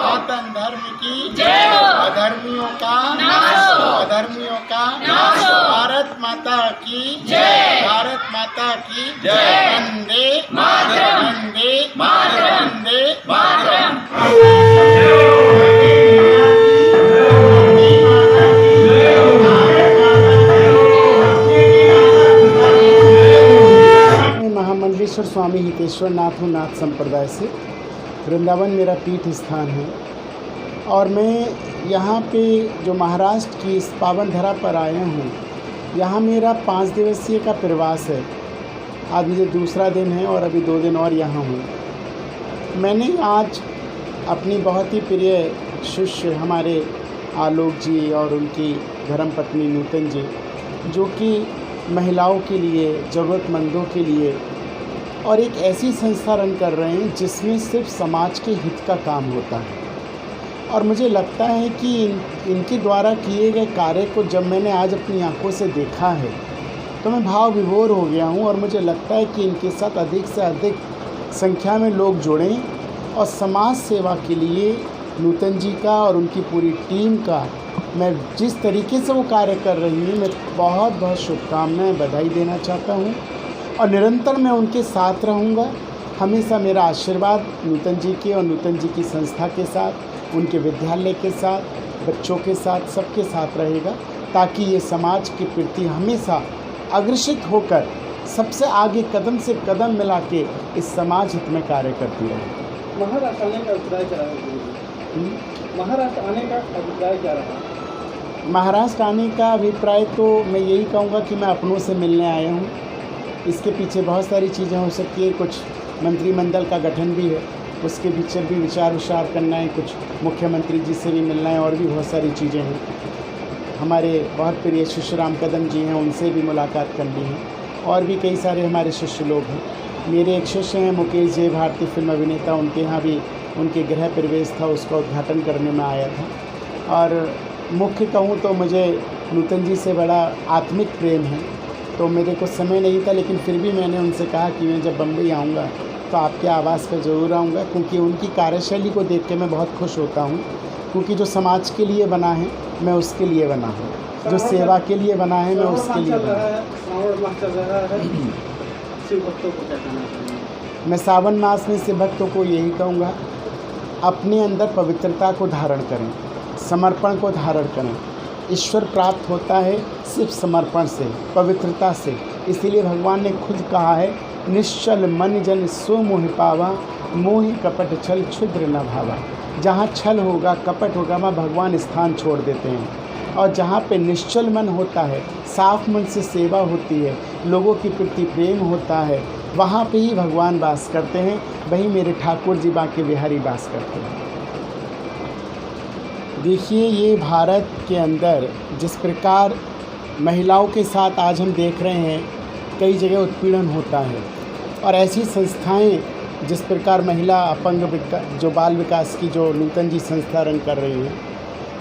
सनातन धर्म की जय हो, अधर्मियों का नाश हो, अधर्मियों का नाश हो, भारत माता की जय, भारत माता की जय, वंदे मातरम, वंदे मातरम, वंदे मातरम। महामंडलेश्वर स्वामी हितेश्वर नाथ हूँ, नाथ संप्रदाय से। वृंदावन मेरा तीर्थ स्थान है और मैं यहाँ पे जो महाराष्ट्र की इस पावन धरा पर आया हूँ, यहाँ मेरा 5 दिवसीय का प्रवास है। आज मुझे दूसरा दिन है और अभी 2 दिन और यहाँ हूँ। मैंने आज अपनी बहुत ही प्रिय शिष्य हमारे आलोक जी और उनकी धर्मपत्नी नूतन जी, जो कि महिलाओं के लिए, ज़रूरतमंदों के लिए और एक ऐसी संस्था रन कर रहे हैं जिसमें सिर्फ समाज के हित का काम होता है। और मुझे लगता है कि इनके द्वारा किए गए कार्य को जब मैंने आज अपनी आंखों से देखा है तो मैं भाव विभोर हो गया हूँ। और मुझे लगता है कि इनके साथ अधिक से अधिक संख्या में लोग जुड़ें और समाज सेवा के लिए नूतन जी का और उनकी पूरी टीम का मैं जिस तरीके से वो कार्य कर रही है, मैं बहुत बहुत शुभकामनाएं, बधाई देना चाहता हूँ। और निरंतर मैं उनके साथ रहूँगा। हमेशा मेरा आशीर्वाद नूतन जी के और नूतन जी की संस्था के साथ, उनके विद्यालय के साथ, बच्चों के साथ, सबके साथ रहेगा, ताकि ये समाज के प्रति हमेशा अग्रसित होकर सबसे आगे कदम से कदम मिला के इस समाज हित में कार्य करती रहे। महाराष्ट्र आने का अभिप्राय क्या रहा? महाराष्ट्र आने का अभिप्राय क्या रहा? महाराष्ट्र आने का अभिप्राय तो मैं यही कहूँगा कि मैं अपनों से मिलने आया हूँ। इसके पीछे बहुत सारी चीज़ें हो सकती है। कुछ मंत्रिमंडल का गठन भी है, उसके पीछे भी विचार करना है, कुछ मुख्यमंत्री जी से भी मिलना है और भी बहुत सारी चीज़ें हैं। हमारे बहुत प्रिय शिष्य राम कदम जी हैं, उनसे भी मुलाकात करनी है और भी कई सारे हमारे शिष्य लोग हैं। मेरे एक शिष्य हैं मुकेश जय, भारतीय फिल्म अभिनेता, उनके यहाँ भी उनके गृह प्रवेश था, उसका उद्घाटन करने में आया था। और मुख्य कहूँ तो मुझे नूतन जी से बड़ा आत्मिक प्रेम है, तो मेरे को समय नहीं था, लेकिन फिर भी मैंने उनसे कहा कि मैं जब बम्बई आऊँगा तो आपके आवास पर ज़रूर आऊँगा, क्योंकि उनकी कार्यशैली को देख के मैं बहुत खुश होता हूँ। क्योंकि जो समाज के लिए बना है मैं उसके लिए बना हूँ, जो सेवा के लिए बना है मैं उसके लिए बना हूँ। मैं सावन मास में शिव भक्तों को यही कहूँगा, अपने अंदर पवित्रता को धारण करें, समर्पण को धारण करें। ईश्वर प्राप्त होता है सिर्फ समर्पण से, पवित्रता से। इसीलिए भगवान ने खुद कहा है, निश्चल मन जन सो मोहि पावा, मोहि कपट छल क्षुद्र न भावा। जहाँ छल होगा, कपट होगा, वहाँ भगवान स्थान छोड़ देते हैं। और जहाँ पे निश्चल मन होता है, साफ मन से सेवा होती है, लोगों के प्रति प्रेम होता है, वहाँ पे ही भगवान वास करते हैं। वहीं मेरे ठाकुर जी बांके बिहारी वास करते हैं। देखिए, ये भारत के अंदर जिस प्रकार महिलाओं के साथ आज हम देख रहे हैं, कई जगह उत्पीड़न होता है। और ऐसी संस्थाएं जिस प्रकार महिला अपंग जो बाल विकास की जो नूतन जी संस्था रन कर रही हैं,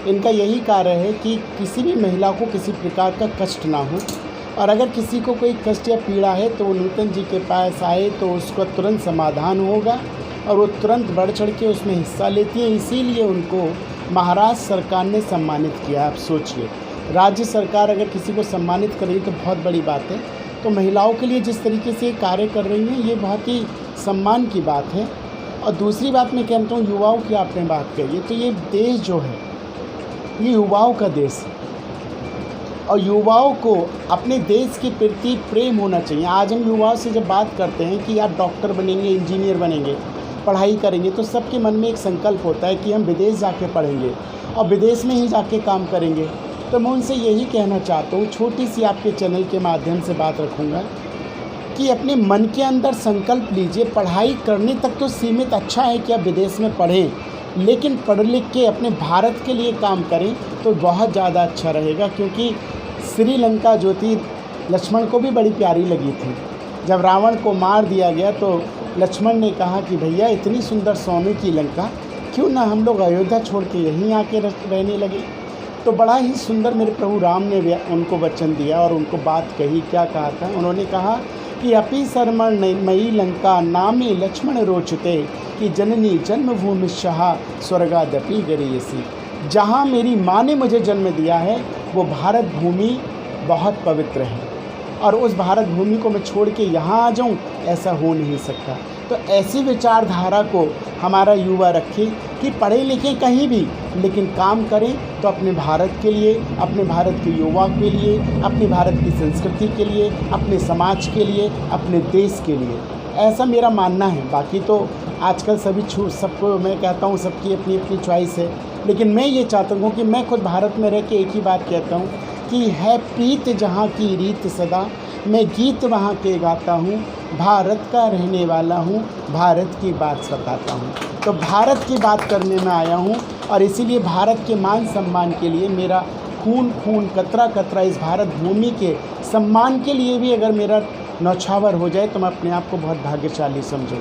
इनका यही कार्य है कि किसी भी महिला को किसी प्रकार का कष्ट ना हो। और अगर किसी को कोई कष्ट या पीड़ा है तो वो नूतन जी के पास आए तो उसका तुरंत समाधान होगा और वो तुरंत बढ़ चढ़ के उसमें हिस्सा लेती है। इसीलिए उनको महाराष्ट्र सरकार ने सम्मानित किया। आप सोचिए, राज्य सरकार अगर किसी को सम्मानित कर रही तो बहुत बड़ी बात है। तो महिलाओं के लिए जिस तरीके से कार्य कर रही हैं, ये बहुत ही सम्मान की बात है। और दूसरी बात मैं कहता हूँ, युवाओं की आपने बात कही, तो ये देश जो है ये युवाओं का देश है और युवाओं को अपने देश के प्रति प्रेम होना चाहिए। आज हम युवाओं से जब बात करते हैं कि आप डॉक्टर बनेंगे, इंजीनियर बनेंगे, पढ़ाई करेंगे, तो सबके मन में एक संकल्प होता है कि हम विदेश जाके पढ़ेंगे और विदेश में ही जाके काम करेंगे। तो मैं उनसे यही कहना चाहता हूँ, छोटी सी आपके चैनल के माध्यम से बात रखूँगा कि अपने मन के अंदर संकल्प लीजिए। पढ़ाई करने तक तो सीमित अच्छा है कि आप विदेश में पढ़ें, लेकिन पढ़ लिख के अपने भारत के लिए काम करें तो बहुत ज़्यादा अच्छा रहेगा। क्योंकि श्रीलंका जो थी, लक्ष्मण को भी बड़ी प्यारी लगी थी। जब रावण को मार दिया गया तो लक्ष्मण ने कहा कि भैया, इतनी सुंदर सोने की लंका, क्यों ना हम लोग अयोध्या छोड़ के यहीं आके रहने लगे। तो बड़ा ही सुंदर मेरे प्रभु राम ने उनको वचन दिया और उनको बात कही। क्या कहा था उन्होंने? कहा कि अपि शर्मण मयि लंका नामे लक्ष्मण रोचते कि जननी जन्मभूमि शाह स्वर्गादपि गरीयसी। जहाँ मेरी माँ ने मुझे जन्म दिया है वो भारत भूमि बहुत पवित्र है और उस भारत भूमि को मैं छोड़ के यहाँ आ जाऊँ, ऐसा हो नहीं सकता। तो ऐसी विचारधारा को हमारा युवा रखे कि पढ़े लिखें कहीं भी, लेकिन काम करें तो अपने भारत के लिए, अपने भारत के युवा के लिए, अपने भारत की संस्कृति के लिए, अपने समाज के लिए, अपने देश के लिए। ऐसा मेरा मानना है। बाकी तो आजकल सबको मैं कहता हूँ सबकी अपनी अपनी चॉइस है, लेकिन मैं ये चाहता हूँ कि मैं खुद भारत में रह के एक ही बात कहता हूँ कि है प्रीत जहाँ की रीत सदा, मैं गीत वहाँ के गाता हूँ, भारत का रहने वाला हूँ, भारत की बात सताता हूँ। तो भारत की बात करने में आया हूँ और इसीलिए भारत के मान सम्मान के लिए मेरा खून कतरा कतरा इस भारत भूमि के सम्मान के लिए भी अगर मेरा न्यौछावर हो जाए तो मैं अपने आप को बहुत भाग्यशाली समझूँ।